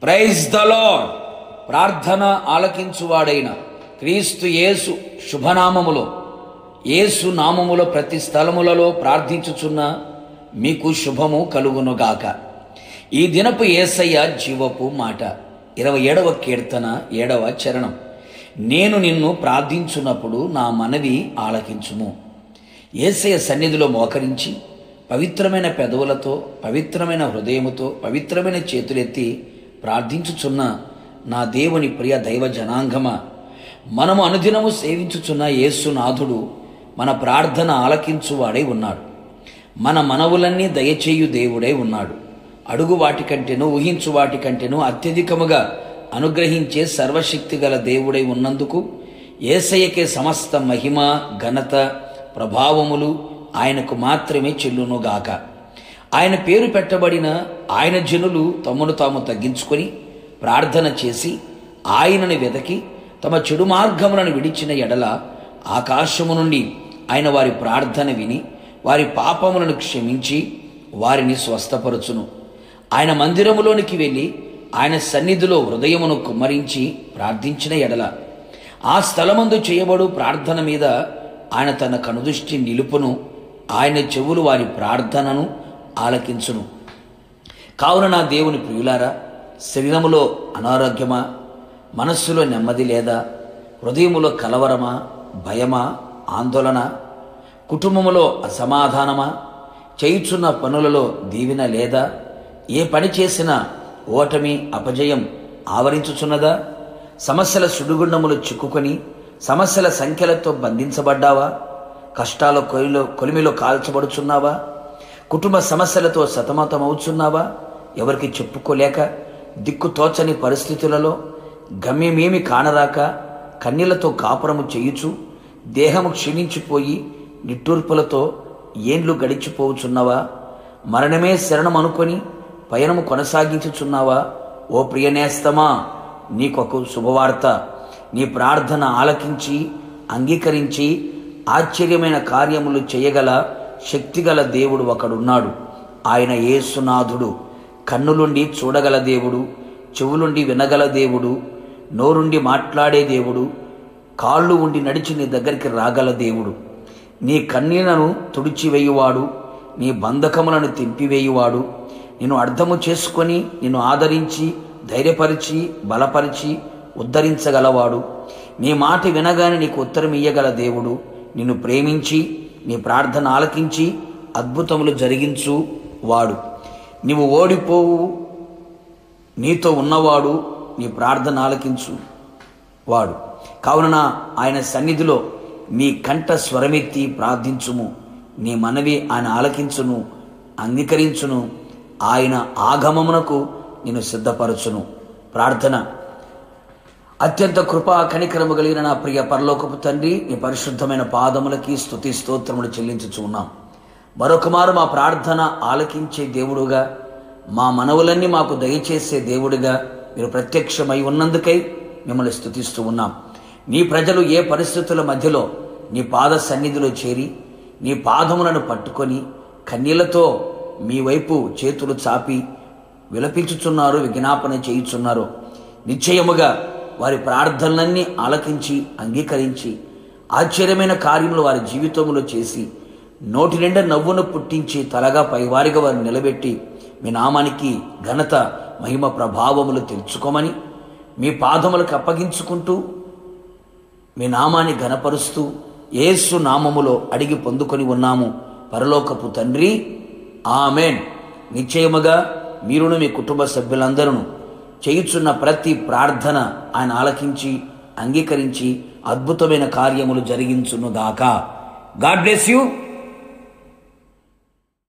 Praise the lord. ప్రార్థన ఆలకించువాడైన క్రీస్తు యేసు శుభనామములో, యేసు నామములో ప్రతి స్థలములలో ప్రార్థించుచున్న మీకు శుభము కలుగునుగాక. ఈ దినపు యేసయ్య జీవపు మాట. 27వ కీర్తన 7వ చరణం. నేను నిన్ను ప్రార్థించున్నప్పుడు నా మనవి ఆలకించుము. యేసయ్య సన్నిధిలో మోకరించి పవిత్రమైన పెదవులతో, పవిత్రమైన హృదయముతో, పవిత్రమైన చేతులెత్తి ప్రార్థించుచున్న నా దేవుని ప్రియ దైవ జనాంగమా, మనము అనుదినము సేవించుచున్న యేసునాథుడు మన ప్రార్థన ఆలకించువాడై ఉన్నాడు. మన మనవులన్నీ దయచేయు దేవుడై ఉన్నాడు. అడుగు వాటికంటేనూ ఊహించు వాటికంటేనూ అత్యధికముగా అనుగ్రహించే సర్వశక్తి గల దేవుడై ఉన్నందుకు యేసయ్యకే సమస్త మహిమ, ఘనత, ప్రభావములు ఆయనకు మాత్రమే చెల్లునుగాక. ఆయన పేరు పెట్టబడిన ఆయన జనులు తమను తాము తగ్గించుకొని ప్రార్థన చేసి ఆయనను వెదకి తమ చెడు మార్గములను విడిచిన ఎడల ఆకాశము నుండి ఆయన వారి ప్రార్థన విని వారి పాపములను క్షమించి వారిని స్వస్థపరచును. ఆయన మందిరములోనికి వెళ్ళి ఆయన సన్నిధిలో హృదయమును కుమ్మరించి ప్రార్థించిన ఎడల ఆ స్థలమందు చేయబడు ప్రార్థన మీద ఆయన తన కనుదృష్టి నిలుపును. ఆయన చెవులు వారి ప్రార్థనను ఆలకించును. కావున నా దేవుని ప్రియులారా, శరీరములో అనారోగ్యమా, మనస్సులో నెమ్మది లేదా, హృదయములో కలవరమా, భయమా, ఆందోళన, కుటుంబములో అసమాధానమా, చేయుచున్న పనులలో దీవెన లేదా, ఏ పని చేసినా ఓటమి, అపజయం ఆవరించుచున్నదా, సమస్యల సుడిగుండములు చిక్కుకొని సమస్యల సంఖ్యలతో బంధించబడ్డావా, కష్టాల కొలిమిలో కాల్చబడుచున్నావా, కుటుంబ సమస్యలతో సతమతమవుచున్నావా, ఎవరికి చెప్పుకోలేక దిక్కు తోచని పరిస్థితులలో గమ్యమేమి కానరాక కన్నీళ్లతో కాపురము చేయుచు దేహము క్షీణించిపోయి నిట్టూర్పులతో ఏండ్లు గడిచిపోవుచున్నావా, మరణమే శరణం అనుకొని పయనము కొనసాగించుచున్నావా? ఓ ప్రియనేస్తమా, నీకొక శుభవార్త. నీ ప్రార్థన ఆలకించి అంగీకరించి ఆశ్చర్యమైన కార్యములు చేయగల శక్తిగల దేవుడు ఒకడున్నాడు. ఆయన యేసునాథుడు. కన్నులుండి చూడగల దేవుడు, చెవులుండి వినగల దేవుడు, నోరుండి మాట్లాడే దేవుడు, కాళ్ళు ఉండి నడిచి నీ దగ్గరికి రాగల దేవుడు. నీ కన్నీళ్లను తుడిచివేయువాడు, నీ బంధకములను తెంపివేయువాడు, నిన్ను అర్థము చేసుకొని నిన్ను ఆదరించి ధైర్యపరిచి బలపరిచి ఉద్ధరించగలవాడు. నీ మాట వినగానే నీకు ఉత్తరం ఇయ్యగల దేవుడు, నిన్ను ప్రేమించి నీ ప్రార్థన ఆలకించి అద్భుతములు జరిగించు వాడు. నీవు ఓడిపోవు, నీతో ఉన్నవాడు, నీ ప్రార్థన ఆలకించు వాడు. కావున ఆయన సన్నిధిలో నీ కంఠ స్వరమెత్తి ప్రార్థించుము. నీ మనవి ఆయన ఆలకించును, అంగీకరించును. ఆయన ఆగమమునకు నిన్ను సిద్ధపరచును. ప్రార్థన. అత్యంత కృపా కనికరము కలిగిన నా ప్రియ పరలోకపు తండ్రి, నీ పరిశుద్ధమైన పాదములకి స్తుతి స్తోత్రములు చెల్లించుచు ఉన్నాం. మరొకమారు మా ప్రార్థన ఆలకించే దేవుడుగా, మా మనవులన్నీ మాకు దయచేసే దేవుడిగా మీరు ప్రత్యక్షమై ఉన్నందుకై మిమ్మల్ని స్తుతిస్తూ ఉన్నాం. నీ ప్రజలు ఏ పరిస్థితుల మధ్యలో నీ పాద సన్నిధిలో చేరి నీ పాదములను పట్టుకొని కన్నీళ్లతో మీ వైపు చేతులు చాపి విలపించుచున్నారు, విజ్ఞాపన చేయుచున్నారు. నిశ్చయముగా వారి ప్రార్థనలన్నీ ఆలకించి అంగీకరించి ఆశ్చర్యమైన కార్యములు వారి జీవితంలో చేసి నోటి నిండా నవ్వును పుట్టించి తలగా పైవారిగా వారిని నిలబెట్టి మీ నామానికి ఘనత, మహిమ, ప్రభావములు తెలుసుకోమని మీ పాదములకు అప్పగించుకుంటూ మీ నామాన్ని ఘనపరుస్తూ యేసు నామములో అడిగి పొందుకొని ఉన్నాము పరలోకపు తండ్రి, ఆమెన్. నిశ్చయముగా మీరును మీ కుటుంబ సభ్యులందరూ చేయుచున్న ప్రతి ప్రార్థన ఆయన ఆలకించి అంగీకరించి అద్భుతమైన కార్యములు జరిగించునుగాక. God bless you.